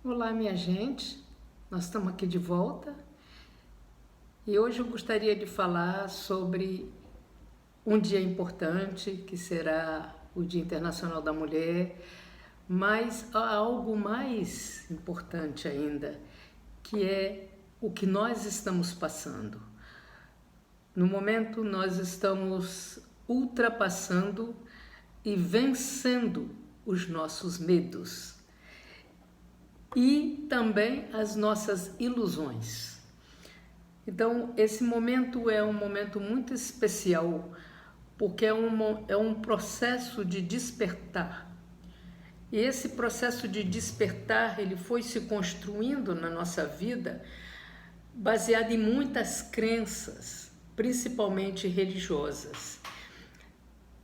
Olá, minha gente, nós estamos aqui de volta e hoje eu gostaria de falar sobre um dia importante que será o Dia Internacional da Mulher, mas há algo mais importante ainda, que é o que nós estamos passando. No momento, nós estamos ultrapassando e vencendo os nossos medos e também as nossas ilusões. Então, esse momento é um momento muito especial, porque é um processo de despertar. E esse processo de despertar, ele foi se construindo na nossa vida, baseado em muitas crenças, principalmente religiosas.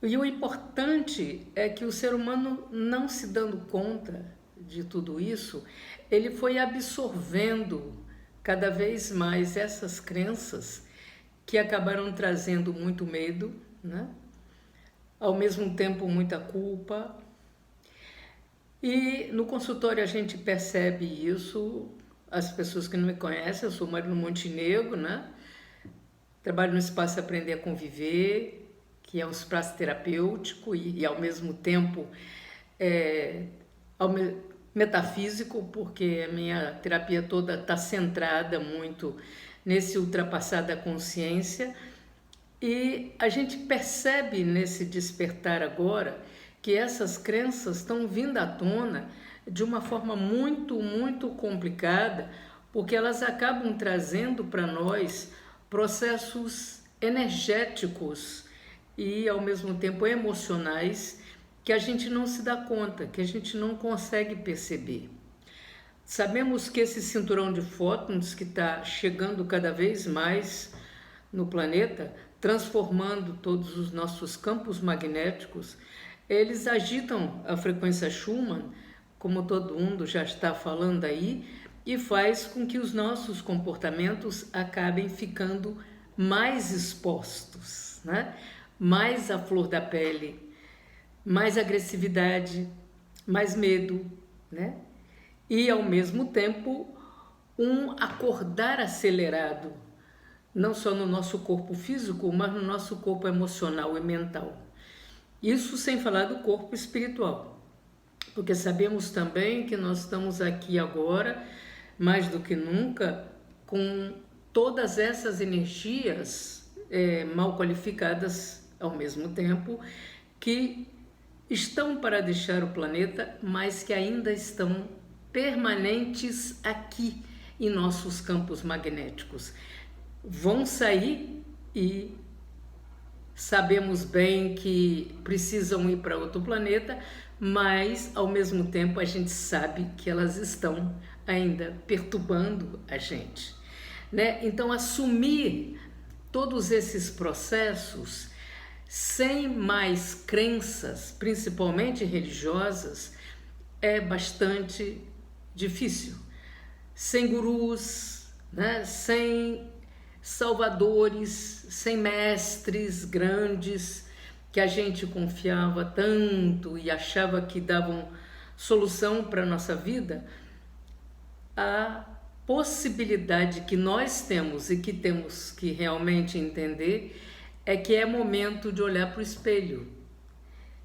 E o importante é que o ser humano, não se dando conta de tudo isso, ele foi absorvendo cada vez mais essas crenças que acabaram trazendo muito medo, né? Ao mesmo tempo muita culpa. E no consultório a gente percebe isso. As pessoas que não me conhecem, eu sou Marino Montenegro, né? Trabalho no Espaço Aprender a Conviver, que é um espaço terapêutico e ao mesmo tempo metafísico, porque a minha terapia toda está centrada muito nesse ultrapassar da consciência. E a gente percebe nesse despertar agora que essas crenças estão vindo à tona de uma forma muito complicada, porque elas acabam trazendo para nós processos energéticos e ao mesmo tempo emocionais que a gente não se dá conta, que a gente não consegue perceber. Sabemos que esse cinturão de fótons que está chegando cada vez mais no planeta, transformando todos os nossos campos magnéticos, eles agitam a frequência Schumann, como todo mundo já está falando aí, e faz com que os nossos comportamentos acabem ficando mais expostos, né? Mais à flor da pele, mais agressividade, mais medo, né? E ao mesmo tempo um acordar acelerado, não só no nosso corpo físico, mas no nosso corpo emocional e mental. Isso sem falar do corpo espiritual, porque sabemos também que nós estamos aqui agora, mais do que nunca, com todas essas energias mal qualificadas ao mesmo tempo, que estão para deixar o planeta, mas que ainda estão permanentes aqui em nossos campos magnéticos. Vão sair e sabemos bem que precisam ir para outro planeta, mas ao mesmo tempo a gente sabe que elas estão ainda perturbando a gente, né? Então, assumir todos esses processos sem mais crenças, principalmente religiosas, é bastante difícil. Sem gurus, né? Sem salvadores, sem mestres grandes que a gente confiava tanto e achava que davam solução para a nossa vida, a possibilidade que nós temos e que temos que realmente entender é que é momento de olhar para o espelho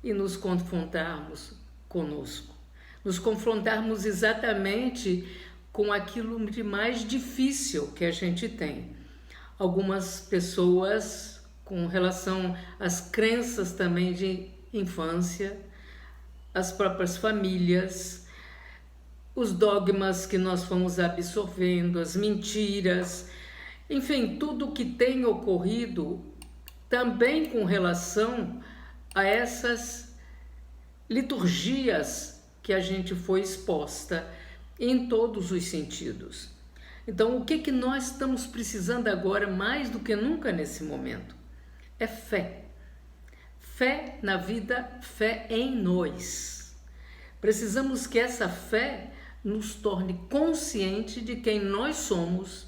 e nos confrontarmos conosco, nos confrontarmos exatamente com aquilo de mais difícil que a gente tem. Algumas pessoas, com relação às crenças também de infância, as próprias famílias, os dogmas que nós fomos absorvendo, as mentiras, enfim, tudo que tem ocorrido também com relação a essas liturgias que a gente foi exposta em todos os sentidos. Então, o que nós estamos precisando agora, mais do que nunca nesse momento? É fé. Fé na vida, fé em nós. Precisamos que essa fé nos torne consciente de quem nós somos,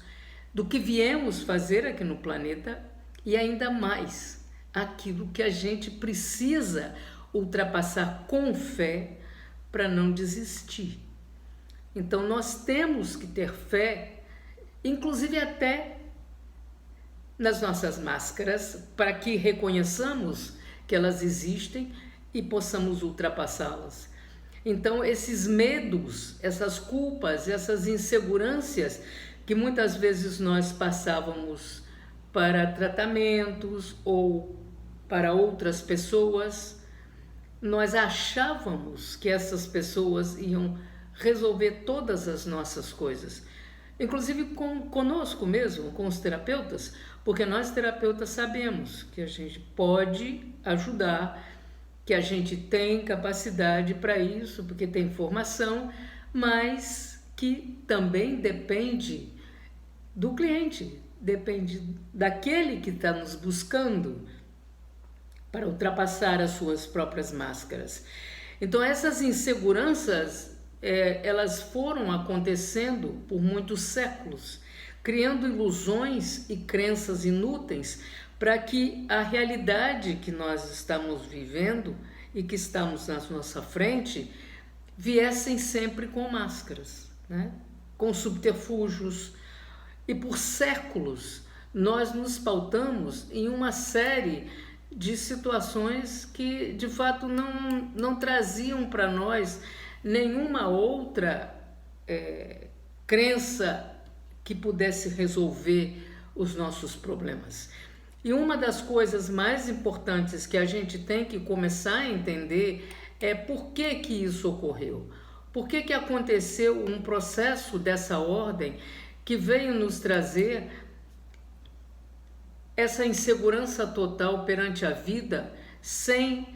do que viemos fazer aqui no planeta e ainda mais, aquilo que a gente precisa ultrapassar com fé para não desistir. Então nós temos que ter fé, inclusive até nas nossas máscaras, para que reconheçamos que elas existem e possamos ultrapassá-las. Então esses medos, essas culpas, essas inseguranças que muitas vezes nós passávamos para tratamentos ou para outras pessoas, nós achávamos que essas pessoas iam resolver todas as nossas coisas, inclusive conosco mesmo, com os terapeutas, porque nós terapeutas sabemos que a gente pode ajudar, que a gente tem capacidade para isso, porque tem formação, mas que também depende do cliente, depende daquele que está nos buscando para ultrapassar as suas próprias máscaras. Então essas inseguranças, elas foram acontecendo por muitos séculos, criando ilusões e crenças inúteis para que a realidade que nós estamos vivendo e que estamos na nossa frente viessem sempre com máscaras, né? Com subterfúgios. E por séculos nós nos pautamos em uma série de situações que de fato não traziam para nós nenhuma outra crença que pudesse resolver os nossos problemas. E uma das coisas mais importantes que a gente tem que começar a entender é por que que isso ocorreu. Por que que aconteceu um processo dessa ordem que veio nos trazer essa insegurança total perante a vida sem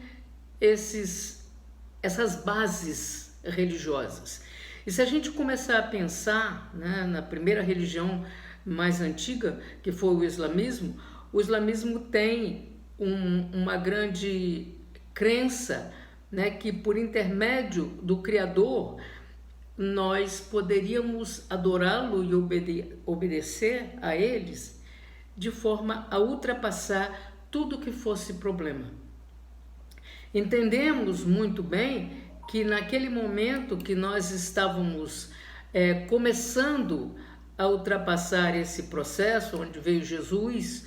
essas bases religiosas. E se a gente começar a pensar, né, na primeira religião mais antiga, que foi o islamismo tem uma grande crença, né, que por intermédio do Criador nós poderíamos adorá-lo e obedecer a eles de forma a ultrapassar tudo que fosse problema. Entendemos muito bem que naquele momento que nós estávamos começando a ultrapassar esse processo, onde veio Jesus,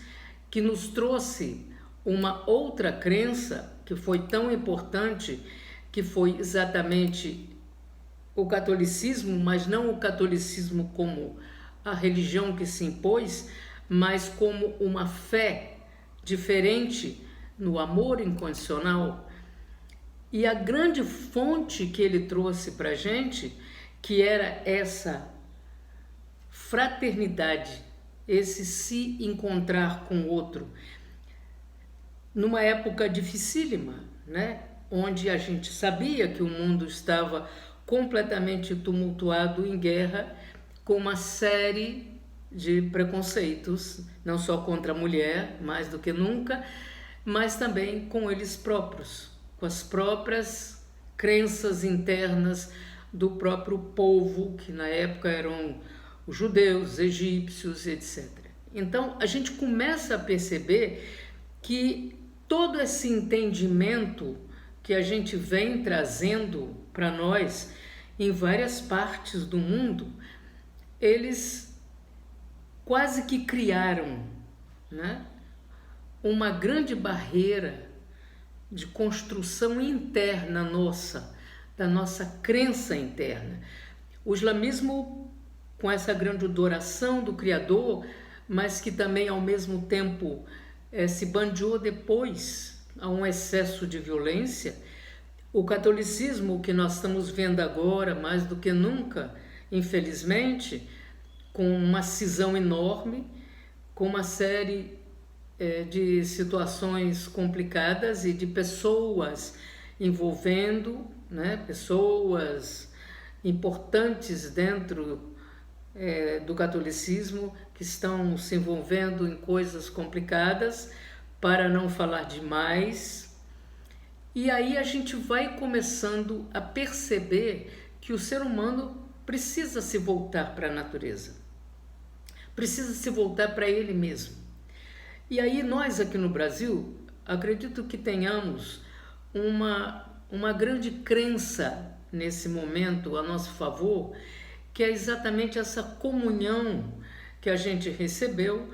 que nos trouxe uma outra crença que foi tão importante, que foi exatamente o catolicismo, mas não o catolicismo como a religião que se impôs, mas como uma fé diferente no amor incondicional. E a grande fonte que ele trouxe para a gente, que era essa fraternidade, esse se encontrar com o outro, numa época dificílima, né? Onde a gente sabia que o mundo estava completamente tumultuado em guerra, com uma série de preconceitos, não só contra a mulher, mais do que nunca, mas também com eles próprios, com as próprias crenças internas do próprio povo, que na época eram os judeus, egípcios, etc. Então, a gente começa a perceber que todo esse entendimento que a gente vem trazendo para nós em várias partes do mundo, eles quase que criaram, né, uma grande barreira de construção interna nossa, da nossa crença interna. O islamismo, com essa grande adoração do Criador, mas que também ao mesmo tempo se bandiou depois a um excesso de violência. O catolicismo, que nós estamos vendo agora mais do que nunca, infelizmente, com uma cisão enorme, com uma série de situações complicadas e de pessoas envolvendo, né, pessoas importantes dentro do catolicismo que estão se envolvendo em coisas complicadas, para não falar demais. E aí a gente vai começando a perceber que o ser humano precisa se voltar para a natureza, precisa se voltar para ele mesmo. E aí nós aqui no Brasil, acredito que tenhamos uma grande crença nesse momento a nosso favor, que é exatamente essa comunhão que a gente recebeu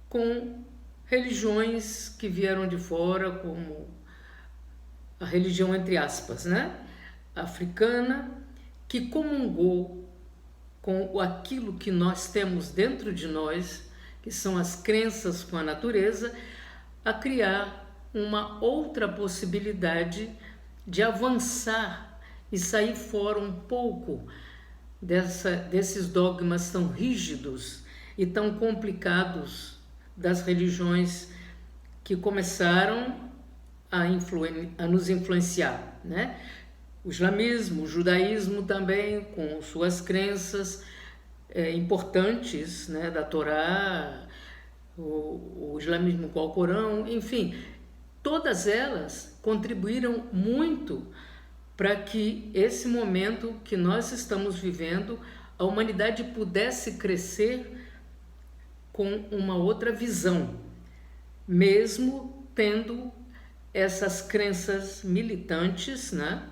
com religiões que vieram de fora, como a religião, entre aspas, né? Africana, que comungou com aquilo que nós temos dentro de nós, que são as crenças com a natureza, a criar uma outra possibilidade de avançar e sair fora um pouco desses dogmas tão rígidos e tão complicados das religiões que começaram a nos influenciar, né? O islamismo, o judaísmo também, com suas crenças importantes, né, da Torá, o islamismo com o Corão, enfim, todas elas contribuíram muito para que esse momento que nós estamos vivendo, a humanidade pudesse crescer com uma outra visão, mesmo tendo essas crenças militantes, né,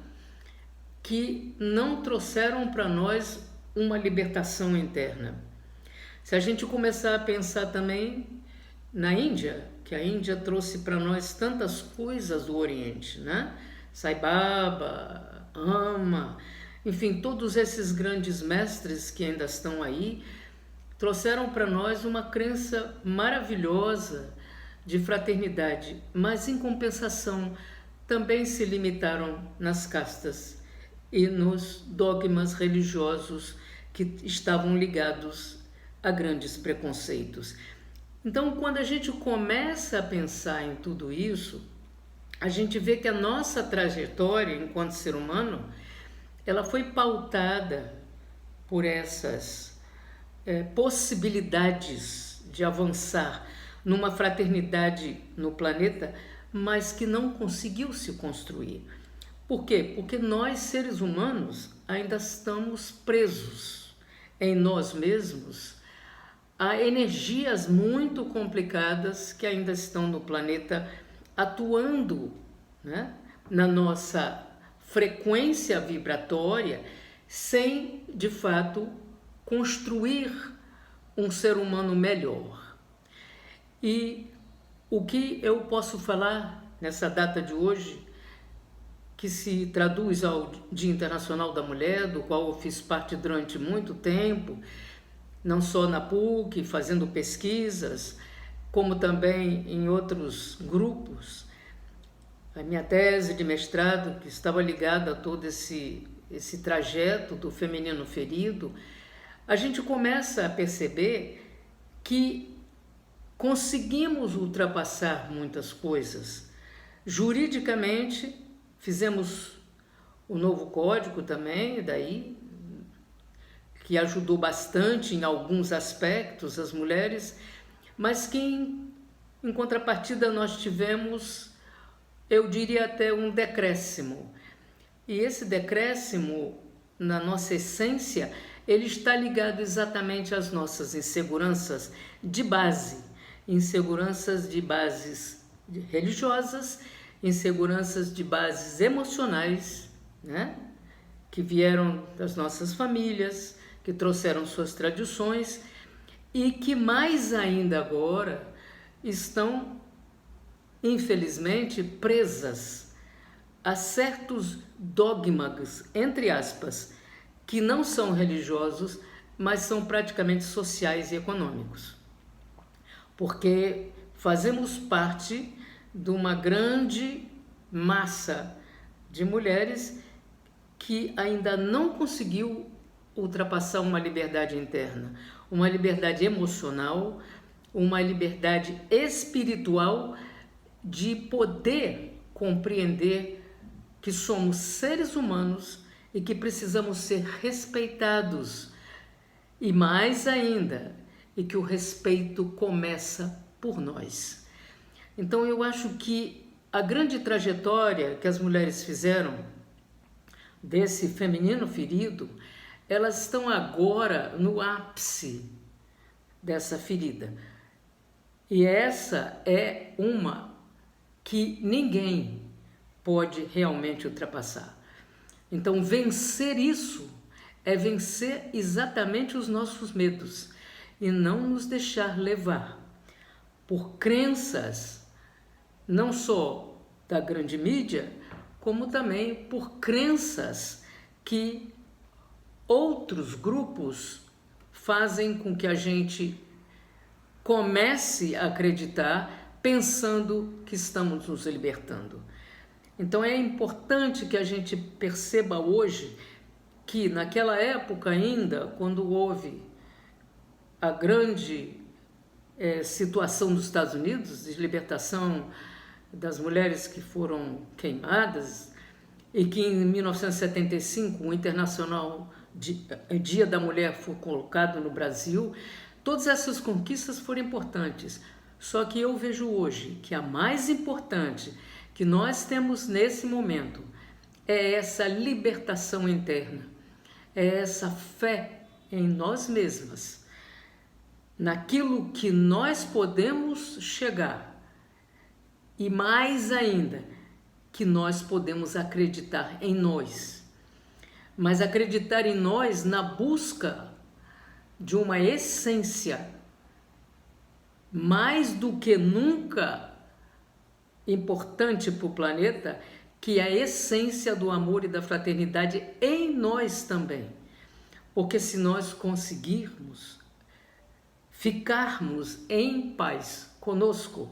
que não trouxeram para nós uma libertação interna. Se a gente começar a pensar também na Índia, que a Índia trouxe para nós tantas coisas do Oriente, né? Sai Baba, Ama, enfim, todos esses grandes mestres que ainda estão aí, trouxeram para nós uma crença maravilhosa de fraternidade, mas em compensação também se limitaram nas castas e nos dogmas religiosos que estavam ligados a grandes preconceitos. Então, quando a gente começa a pensar em tudo isso, a gente vê que a nossa trajetória enquanto ser humano, ela foi pautada por essas possibilidades de avançar numa fraternidade no planeta, mas que não conseguiu se construir. Por quê? Porque nós, seres humanos, ainda estamos presos em nós mesmos a energias muito complicadas que ainda estão no planeta atuando, né, na nossa frequência vibratória, sem, de fato, construir um ser humano melhor. E o que eu posso falar nessa data de hoje, que se traduz ao Dia Internacional da Mulher, do qual eu fiz parte durante muito tempo, não só na PUC, fazendo pesquisas, como também em outros grupos. A minha tese de mestrado, que estava ligada a todo esse trajeto do feminino ferido, a gente começa a perceber que conseguimos ultrapassar muitas coisas. Juridicamente, fizemos o novo código também, daí, que ajudou bastante em alguns aspectos as mulheres, mas que em contrapartida nós tivemos, eu diria até um decréscimo. E esse decréscimo, na nossa essência, ele está ligado exatamente às nossas inseguranças de base, inseguranças de bases religiosas, inseguranças de bases emocionais, né? Que vieram das nossas famílias, que trouxeram suas tradições e que mais ainda agora estão, infelizmente, presas a certos dogmas, entre aspas, que não são religiosos, mas são praticamente sociais e econômicos. Porque fazemos parte de uma grande massa de mulheres que ainda não conseguiu ultrapassar uma liberdade interna, uma liberdade emocional, uma liberdade espiritual de poder compreender que somos seres humanos e que precisamos ser respeitados. E mais ainda, e que o respeito começa por nós. Então eu acho que a grande trajetória que as mulheres fizeram desse feminino ferido, elas estão agora no ápice dessa ferida. E essa é uma que ninguém pode realmente ultrapassar. Então vencer isso é vencer exatamente os nossos medos e não nos deixar levar por crenças, não só da grande mídia, como também por crenças que outros grupos fazem com que a gente comece a acreditar pensando que estamos nos libertando. Então é importante que a gente perceba hoje que naquela época ainda, quando houve a grande situação dos Estados Unidos, de libertação das mulheres que foram queimadas, e que em 1975 o Internacional Dia da Mulher foi colocado no Brasil, todas essas conquistas foram importantes. Só que eu vejo hoje que a mais importante que nós temos nesse momento é essa libertação interna, é essa fé em nós mesmas, naquilo que nós podemos chegar e mais ainda, que nós podemos acreditar em nós, mas acreditar em nós na busca de uma essência mais do que nunca importante para o planeta, que é a essência do amor e da fraternidade em nós também. Porque se nós conseguirmos ficarmos em paz conosco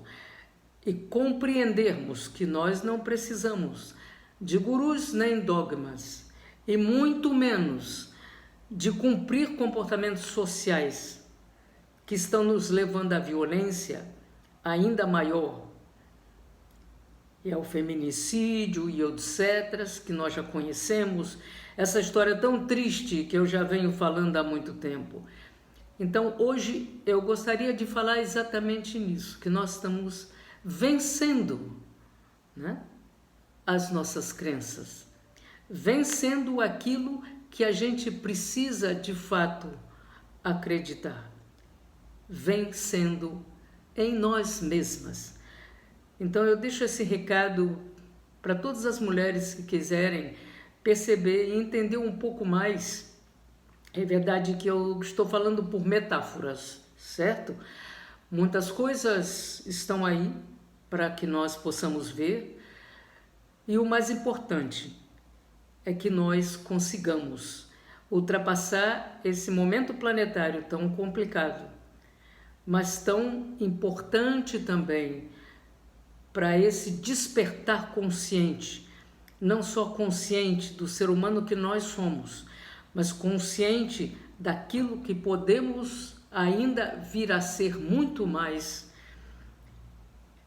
e compreendermos que nós não precisamos de gurus nem dogmas, e muito menos de cumprir comportamentos sociais que estão nos levando à violência ainda maior, e ao feminicídio e etc., que nós já conhecemos, essa história tão triste que eu já venho falando há muito tempo. Então, hoje eu gostaria de falar exatamente nisso, que nós estamos vencendo, né, as nossas crenças, vencendo aquilo que a gente precisa de fato acreditar, vencendo em nós mesmas. Então eu deixo esse recado para todas as mulheres que quiserem perceber e entender um pouco mais. É verdade que eu estou falando por metáforas, certo? Muitas coisas estão aí para que nós possamos ver, e o mais importante é que nós consigamos ultrapassar esse momento planetário tão complicado, mas tão importante também para esse despertar consciente, não só consciente do ser humano que nós somos, mas consciente daquilo que podemos ainda vir a ser muito mais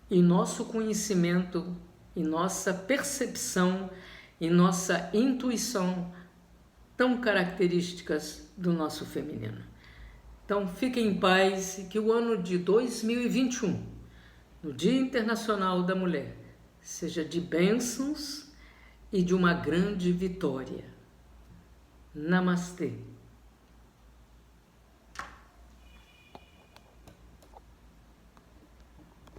em nosso conhecimento, em nossa percepção, em nossa intuição, tão características do nosso feminino. Então, fiquem em paz e que o ano de 2021, no Dia Internacional da Mulher, seja de bênçãos e de uma grande vitória. Namastê.